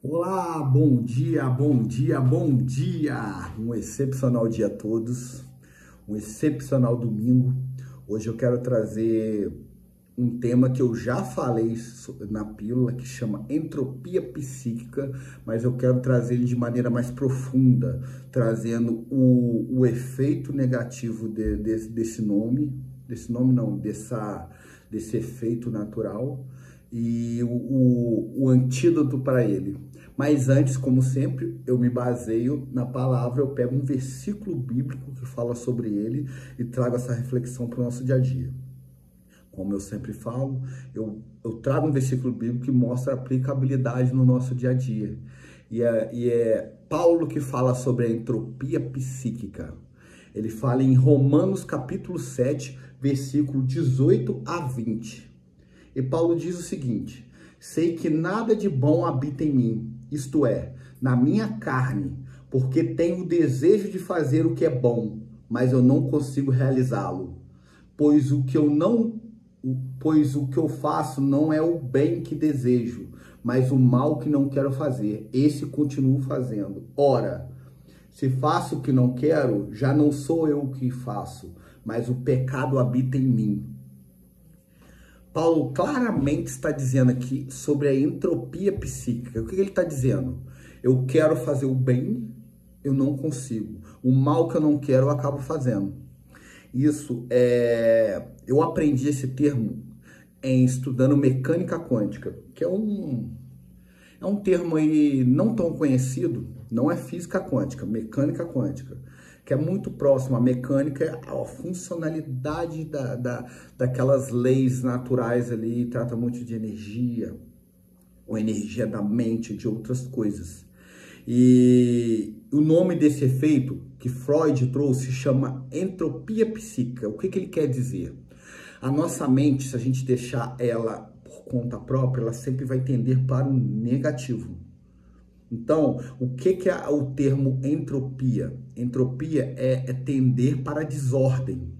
Olá, bom dia, bom dia, bom dia! Um excepcional dia a todos, um excepcional domingo. Hoje eu quero trazer um tema que eu já falei na pílula, que chama entropia psíquica, mas eu quero trazer ele de maneira mais profunda, trazendo o efeito negativo desse efeito natural e o antídoto para ele. Mas antes, como sempre, eu me baseio na palavra, eu pego um versículo bíblico que fala sobre ele e trago essa reflexão para o nosso dia a dia. Como eu sempre falo, eu trago um versículo bíblico que mostra a aplicabilidade no nosso dia a dia. E é Paulo que fala sobre a entropia psíquica. Ele fala em Romanos capítulo 7, versículo 18 a 20. E Paulo diz o seguinte: sei que nada de bom habita em mim, isto é, na minha carne, porque tenho o desejo de fazer o que é bom, mas eu não consigo realizá-lo. Pois o que eu faço não é o bem que desejo, mas o mal que não quero fazer, esse continuo fazendo. Ora, se faço o que não quero, já não sou eu o que faço, mas o pecado habita em mim. Paulo claramente está dizendo aqui sobre a entropia psíquica. O que ele está dizendo? Eu quero fazer o bem, eu não consigo. O mal que eu não quero, eu acabo fazendo. Eu aprendi esse termo estudando mecânica quântica, que é um termo aí não tão conhecido, não é física quântica, mecânica quântica, que é muito próximo à mecânica, à funcionalidade daquelas leis naturais ali, trata muito de energia, ou energia da mente, de outras coisas. E o nome desse efeito que Freud trouxe chama entropia psíquica. O que ele quer dizer? A nossa mente, se a gente deixar ela por conta própria, ela sempre vai tender para o negativo. Então, o que é o termo entropia? Entropia é tender para a desordem.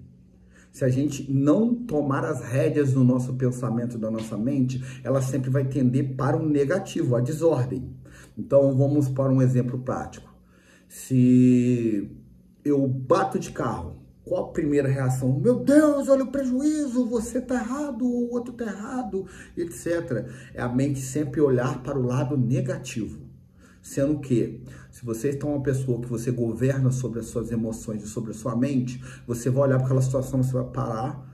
Se a gente não tomar as rédeas do nosso pensamento, da nossa mente, ela sempre vai tender para o negativo, a desordem. Então, vamos para um exemplo prático. Se eu bato de carro, qual a primeira reação? Meu Deus, olha o prejuízo, você tá errado, o outro tá errado, etc. É a mente sempre olhar para o lado negativo. Sendo que, se você está uma pessoa que você governa sobre as suas emoções e sobre a sua mente, você vai olhar para aquela situação, você vai parar.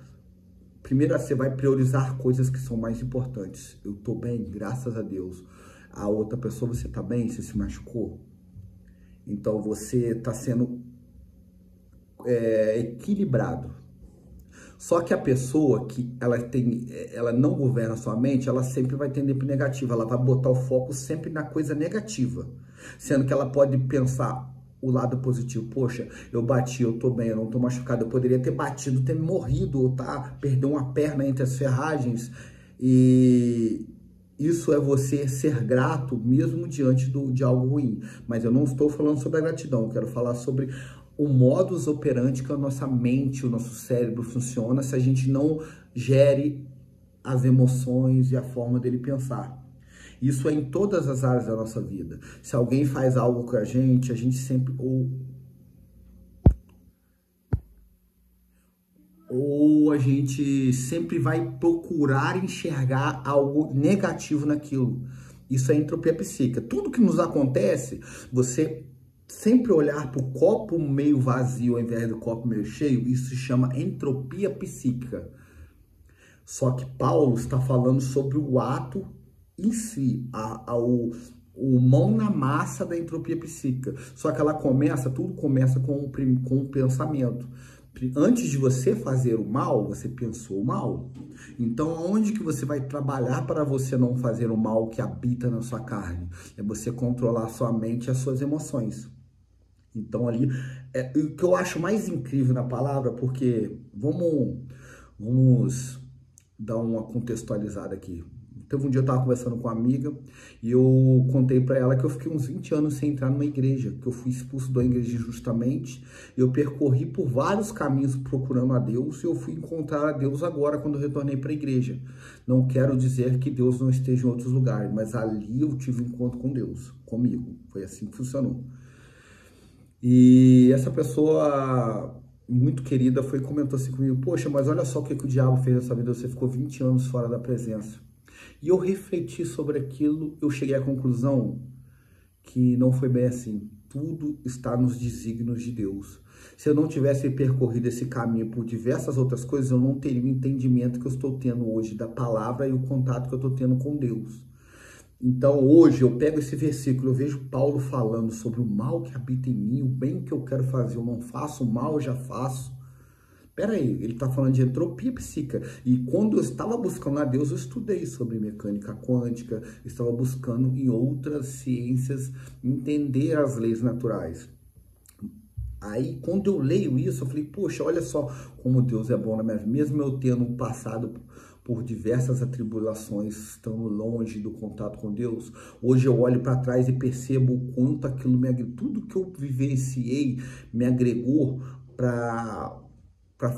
Primeiro, você vai priorizar coisas que são mais importantes. Eu estou bem, graças a Deus. A outra pessoa, você está bem? Você se machucou? Então, você está sendo equilibrado. Só que a pessoa que ela não governa a sua mente, ela sempre vai tender para o negativo, ela vai botar o foco sempre na coisa negativa, sendo que ela pode pensar o lado positivo. Poxa, eu bati, eu tô bem, eu não tô machucado, eu poderia ter batido, ter morrido, ou perder uma perna entre as ferragens. E isso é você ser grato mesmo diante de algo ruim. Mas eu não estou falando sobre a gratidão, eu quero falar sobre o modus operandi que a nossa mente, o nosso cérebro funciona se a gente não gere as emoções e a forma dele pensar. Isso é em todas as áreas da nossa vida. Se alguém faz algo com a gente sempre ou a gente sempre vai procurar enxergar algo negativo naquilo. Isso é entropia psíquica. Tudo que nos acontece, você sempre olhar para o copo meio vazio ao invés do copo meio cheio, isso se chama entropia psíquica. Só que Paulo está falando sobre o ato em si, o mão na massa da entropia psíquica. Só que tudo começa com um pensamento. Antes de você fazer o mal, você pensou o mal. Então, onde que você vai trabalhar para você não fazer o mal que habita na sua carne? É você controlar a sua mente e as suas emoções. Então, ali, o que eu acho mais incrível na palavra, porque vamos dar uma contextualizada aqui. Teve um dia eu estava conversando com uma amiga e eu contei para ela que eu fiquei uns 20 anos sem entrar numa igreja, que eu fui expulso da igreja injustamente. Eu percorri por vários caminhos procurando a Deus e eu fui encontrar a Deus agora quando eu retornei para a igreja. Não quero dizer que Deus não esteja em outros lugares, mas ali eu tive um encontro com Deus, comigo. Foi assim que funcionou. E essa pessoa muito querida foi e comentou assim comigo: poxa, mas olha só o que o diabo fez nessa vida, você ficou 20 anos fora da presença. E eu refleti sobre aquilo, eu cheguei à conclusão que não foi bem assim. Tudo está nos desígnios de Deus. Se eu não tivesse percorrido esse caminho por diversas outras coisas, eu não teria o entendimento que eu estou tendo hoje da palavra e o contato que eu estou tendo com Deus. Então hoje eu pego esse versículo, eu vejo Paulo falando sobre o mal que habita em mim, o bem que eu quero fazer, eu não faço, o mal eu já faço. Peraí, ele está falando de entropia psíquica. E quando eu estava buscando a Deus, eu estudei sobre mecânica quântica, estava buscando em outras ciências entender as leis naturais. Aí, quando eu leio isso, eu falei, poxa, olha só como Deus é bom na minha vida. Mesmo eu tendo passado por diversas atribulações, estando longe do contato com Deus, hoje eu olho para trás e percebo o quanto aquilo me agregou. Tudo que eu vivenciei me agregou para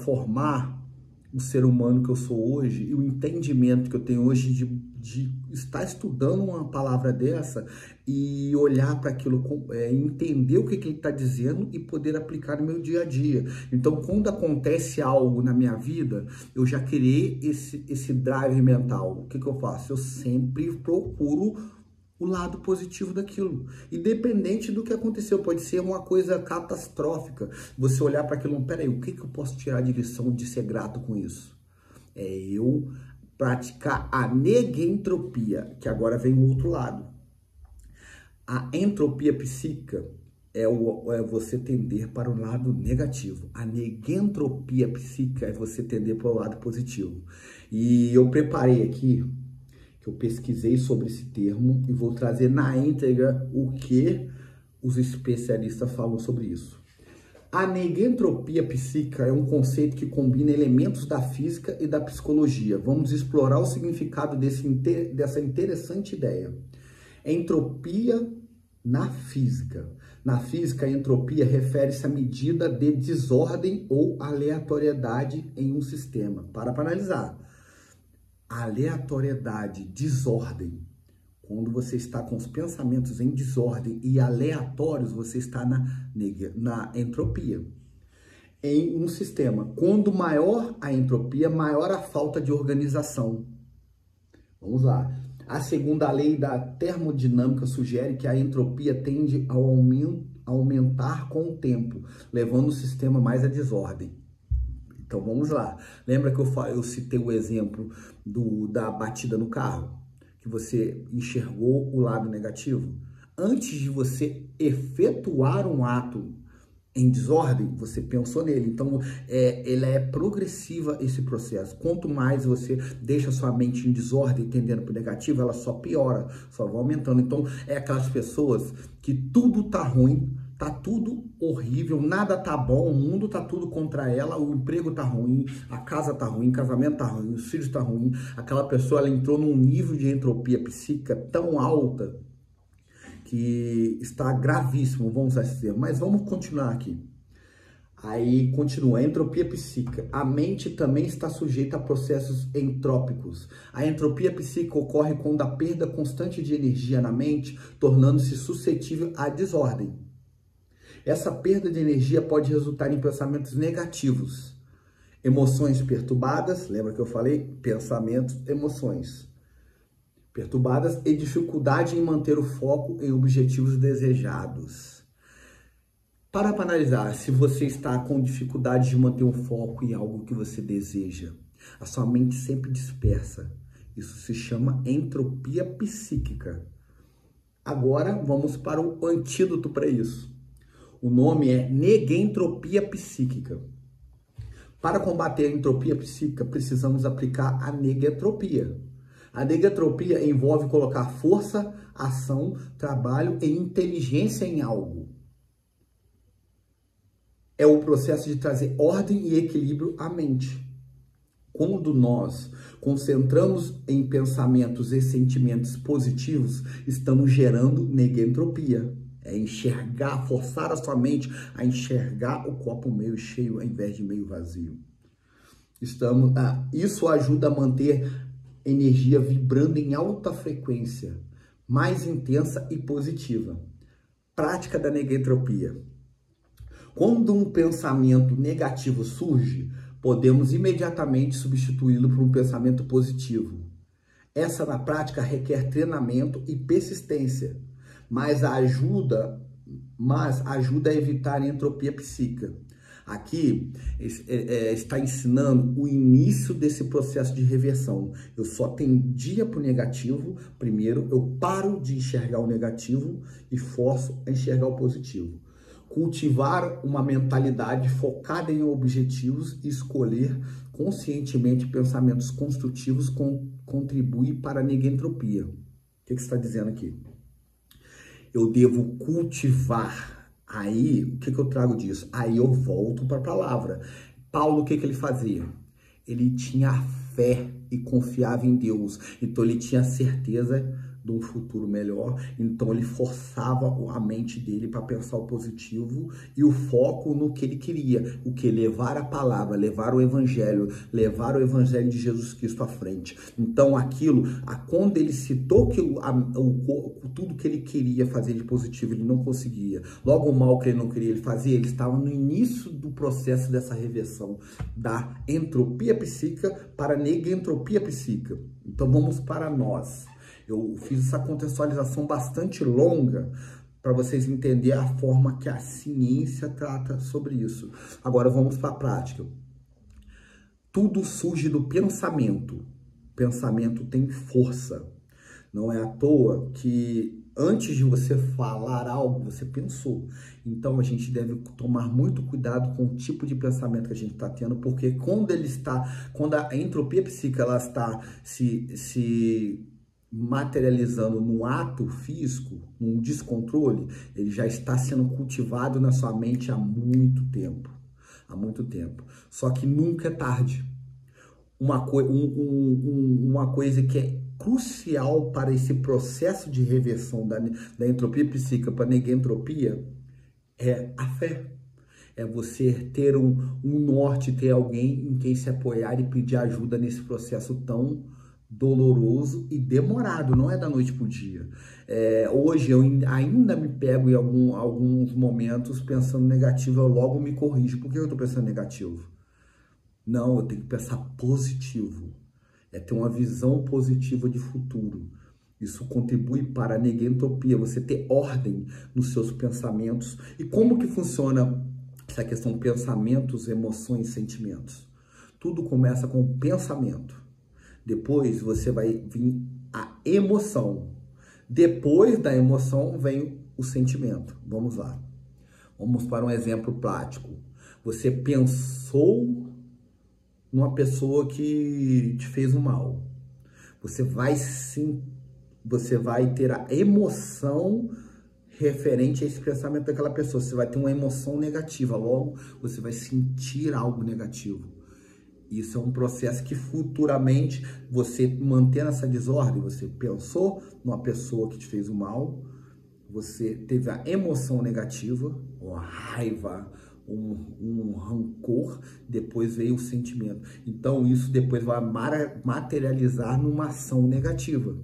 formar o ser humano que eu sou hoje e o entendimento que eu tenho hoje de estar estudando uma palavra dessa e olhar para aquilo, entender o que ele está dizendo e poder aplicar no meu dia a dia. Então, quando acontece algo na minha vida, eu já criei esse drive mental. O que eu faço? Eu sempre procuro o lado positivo daquilo, independente do que aconteceu. Pode ser uma coisa catastrófica, você olhar para aquilo, peraí, o que eu posso tirar de lição de ser grato com isso? É eu praticar a negentropia, que agora vem o outro lado. A entropia psíquica é você tender para o lado negativo. A negentropia psíquica é você tender para o lado positivo. E eu preparei aqui, eu pesquisei sobre esse termo e vou trazer na íntegra o que os especialistas falam sobre isso. A negentropia psíquica é um conceito que combina elementos da física e da psicologia. Vamos explorar o significado dessa interessante ideia. Entropia na física. Na física, a entropia refere-se à medida de desordem ou aleatoriedade em um sistema. Para analisar. Aleatoriedade, desordem. Quando você está com os pensamentos em desordem e aleatórios, você está na entropia. Em um sistema, quando maior a entropia, maior a falta de organização. Vamos lá. A segunda lei da termodinâmica sugere que a entropia tende a aumentar com o tempo, levando o sistema mais à desordem. Então vamos lá. Lembra que eu citei o exemplo da batida no carro? Que você enxergou o lado negativo? Antes de você efetuar um ato em desordem, você pensou nele. Então, ele é progressiva esse processo. Quanto mais você deixa sua mente em desordem, tendendo para o negativo, ela só piora, só vai aumentando. Então, é aquelas pessoas que tudo tá ruim, tá tudo horrível, nada tá bom, o mundo tá tudo contra ela, o emprego tá ruim, a casa tá ruim, o casamento tá ruim, os filhos tá ruim. Aquela pessoa, ela entrou num nível de entropia psíquica tão alta que está gravíssimo, vamos usar esse termo. Mas vamos continuar aqui. Aí continua, a entropia psíquica. A mente também está sujeita a processos entrópicos. A entropia psíquica ocorre quando há perda constante de energia na mente, tornando-se suscetível à desordem. Essa perda de energia pode resultar em pensamentos negativos, emoções perturbadas, lembra que eu falei? Pensamentos, emoções perturbadas e dificuldade em manter o foco em objetivos desejados. Para analisar, se você está com dificuldade de manter um foco em algo que você deseja, a sua mente sempre dispersa. Isso se chama entropia psíquica. Agora vamos para o antídoto para isso. O nome é negentropia psíquica. Para combater a entropia psíquica, precisamos aplicar a negentropia. A negentropia envolve colocar força, ação, trabalho e inteligência em algo. É o processo de trazer ordem e equilíbrio à mente. Quando nós concentramos em pensamentos e sentimentos positivos, estamos gerando negentropia. É enxergar, forçar a sua mente a enxergar o copo meio cheio ao invés de meio vazio. Isso ajuda a manter energia vibrando em alta frequência, mais intensa e positiva. Prática da negentropia. Quando um pensamento negativo surge, podemos imediatamente substituí-lo por um pensamento positivo. Essa na prática requer treinamento e persistência, mas ajuda a evitar a entropia psíquica. Aqui está ensinando o início desse processo de reversão. Eu só tendia para o negativo, primeiro eu paro de enxergar o negativo e forço a enxergar o positivo. Cultivar uma mentalidade focada em objetivos e escolher conscientemente pensamentos construtivos contribui para a negentropia. O que está dizendo aqui? Eu devo cultivar. Aí, o que eu trago disso? Aí eu volto para a palavra. Paulo, o que ele fazia? Ele tinha fé e confiava em Deus. Então, ele tinha certeza de um futuro melhor. Então, ele forçava a mente dele para pensar o positivo e o foco no que ele queria. O que? Levar a palavra, levar o evangelho de Jesus Cristo à frente. Então, quando ele citou que tudo que ele queria fazer de positivo, ele não conseguia. Logo, o mal que ele não queria ele fazia, ele estava no início do processo dessa reversão da entropia psíquica para a negentropia psíquica. Então, vamos para nós. Eu fiz essa contextualização bastante longa para vocês entenderem a forma que a ciência trata sobre isso. Agora vamos para a prática. Tudo surge do pensamento. O pensamento tem força. Não é à toa que antes de você falar algo, você pensou. Então a gente deve tomar muito cuidado com o tipo de pensamento que a gente está tendo, porque quando a entropia psíquica ela está se materializando num ato físico, num descontrole, ele já está sendo cultivado na sua mente há muito tempo. Só que nunca é tarde. Uma coisa que é crucial para esse processo de reversão da entropia psíquica para a negentropia é a fé. É você ter um norte, ter alguém em quem se apoiar e pedir ajuda nesse processo tão doloroso e demorado, não é da noite para o dia. Hoje eu ainda me pego em alguns momentos pensando negativo, eu logo me corrijo. Por que eu estou pensando negativo? Não, eu tenho que pensar positivo. É ter uma visão positiva de futuro. Isso contribui para a negentropia, você ter ordem nos seus pensamentos. E como que funciona essa questão pensamentos, emoções, sentimentos? Tudo começa com o pensamento. Depois você vai vir a emoção. Depois da emoção vem o sentimento. Vamos lá. Vamos para um exemplo prático. Você pensou numa pessoa que te fez um mal. Você vai ter a emoção referente a esse pensamento daquela pessoa. Você vai ter uma emoção negativa. Logo, você vai sentir algo negativo. Isso é um processo que futuramente, você mantendo essa desordem, você pensou numa pessoa que te fez o mal, você teve a emoção negativa, uma raiva, um rancor, depois veio o sentimento. Então isso depois vai materializar numa ação negativa.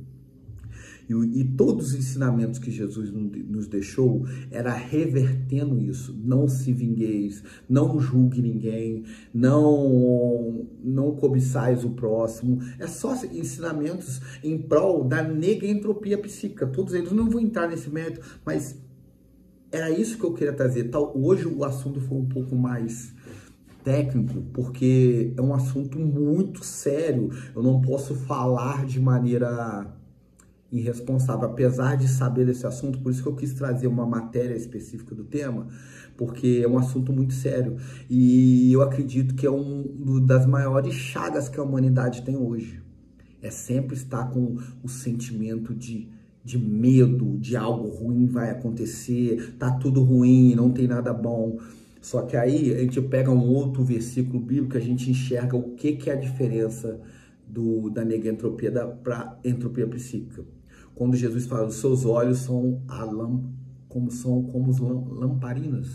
E todos os ensinamentos que Jesus nos deixou era revertendo isso. Não se vingueis, não julgue ninguém, não cobiçais o próximo. É só ensinamentos em prol da negentropia psíquica. Todos eles, não vou entrar nesse mérito, mas era isso que eu queria trazer. Hoje o assunto foi um pouco mais técnico, porque é um assunto muito sério. Eu não posso falar de maneira irresponsável, apesar de saber desse assunto. Por isso que eu quis trazer uma matéria específica do tema, porque é um assunto muito sério e eu acredito que é uma das maiores chagas que a humanidade tem hoje. É sempre estar com o sentimento de medo, de algo ruim vai acontecer, tá tudo ruim, não tem nada bom. Só que aí a gente pega um outro versículo bíblico, a gente enxerga o que é a diferença da negentropia para entropia psíquica. Quando Jesus fala, os seus olhos são como lamparinas.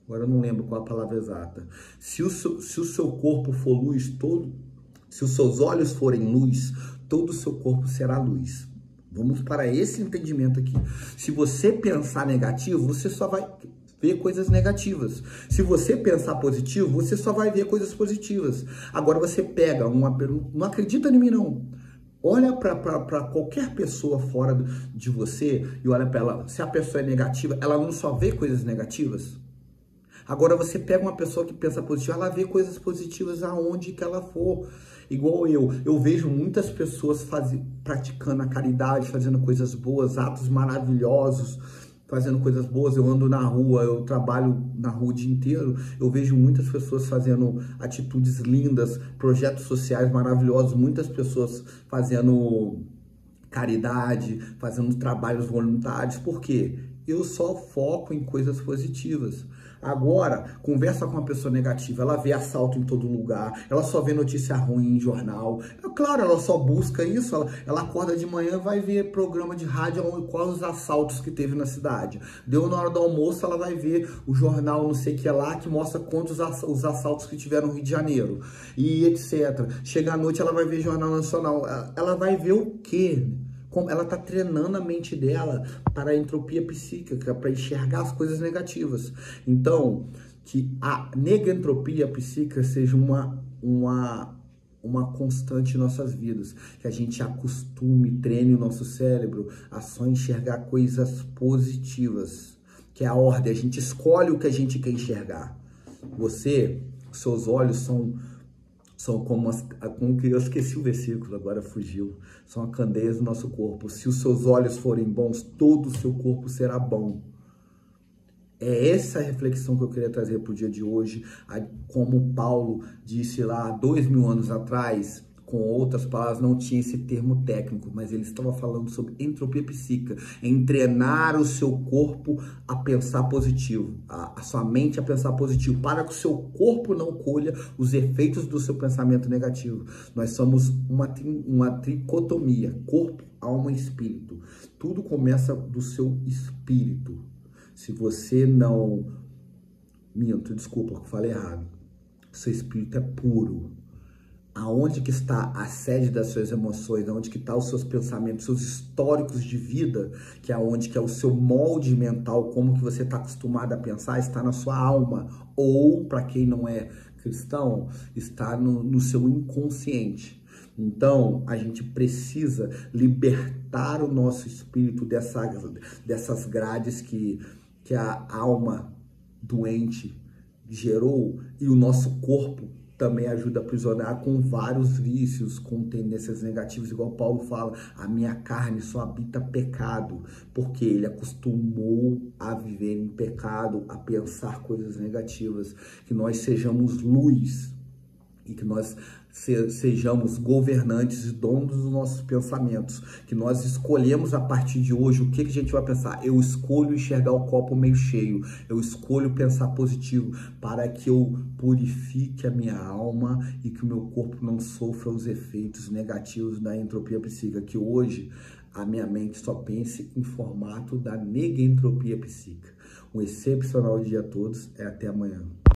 Agora eu não lembro qual a palavra exata. Se o seu corpo for luz, se os seus olhos forem luz, todo o seu corpo será luz. Vamos para esse entendimento aqui. Se você pensar negativo, você só vai ver coisas negativas. Se você pensar positivo, você só vai ver coisas positivas. Agora você pega não acredita em mim não. Olha para qualquer pessoa fora de você e olha para ela. Se a pessoa é negativa, ela não só vê coisas negativas? Agora você pega uma pessoa que pensa positivo, ela vê coisas positivas aonde que ela for. Igual eu vejo muitas pessoas praticando a caridade, fazendo coisas boas, atos maravilhosos, fazendo coisas boas. Eu ando na rua, eu trabalho na rua o dia inteiro, eu vejo muitas pessoas fazendo atitudes lindas, projetos sociais maravilhosos, muitas pessoas fazendo caridade, fazendo trabalhos voluntários. Por quê? Eu só foco em coisas positivas. Agora, conversa com uma pessoa negativa, ela vê assalto em todo lugar, ela só vê notícia ruim em jornal. É claro, ela só busca isso, ela acorda de manhã, vai ver programa de rádio, quais os assaltos que teve na cidade. Deu na hora do almoço, ela vai ver o jornal não sei o que lá, que mostra quantos os assaltos que tiveram no Rio de Janeiro, e etc. Chega à noite, ela vai ver Jornal Nacional. Ela vai ver o quê? Ela está treinando a mente dela para a entropia psíquica, para enxergar as coisas negativas. Então, que a negentropia psíquica seja uma constante em nossas vidas. Que a gente acostume, treine o nosso cérebro a só enxergar coisas positivas. Que é a ordem, a gente escolhe o que a gente quer enxergar. Seus olhos são como que eu esqueci o versículo, agora fugiu. São a candeia do nosso corpo. Se os seus olhos forem bons, todo o seu corpo será bom. É essa a reflexão que eu queria trazer para o dia de hoje. Como Paulo disse lá 2000 anos atrás, com outras palavras, não tinha esse termo técnico, mas ele estava falando sobre entropia psíquica, em treinar o seu corpo a pensar positivo, a sua mente a pensar positivo, para que o seu corpo não colha os efeitos do seu pensamento negativo. Nós somos uma tricotomia, corpo, alma e espírito. Tudo começa do seu espírito. Se você não... desculpa, eu falei errado. Seu espírito é puro. Aonde que está a sede das suas emoções, aonde que estão os seus pensamentos, seus históricos de vida, que é onde que é o seu molde mental, como que você está acostumado a pensar, está na sua alma. Ou, para quem não é cristão, está no seu inconsciente. Então, a gente precisa libertar o nosso espírito dessas grades que a alma doente gerou, e o nosso corpo também ajuda a aprisionar com vários vícios, com tendências negativas, igual Paulo fala, a minha carne só habita pecado, porque ele acostumou a viver em pecado, a pensar coisas negativas. Que nós sejamos luz e que nós sejamos governantes e donos dos nossos pensamentos, que nós escolhemos a partir de hoje o que a gente vai pensar. Eu escolho enxergar o copo meio cheio, eu escolho pensar positivo, para que eu purifique a minha alma e que o meu corpo não sofra os efeitos negativos da entropia psíquica, que hoje a minha mente só pense em formato da negentropia psíquica. Um excepcional dia a todos, até amanhã.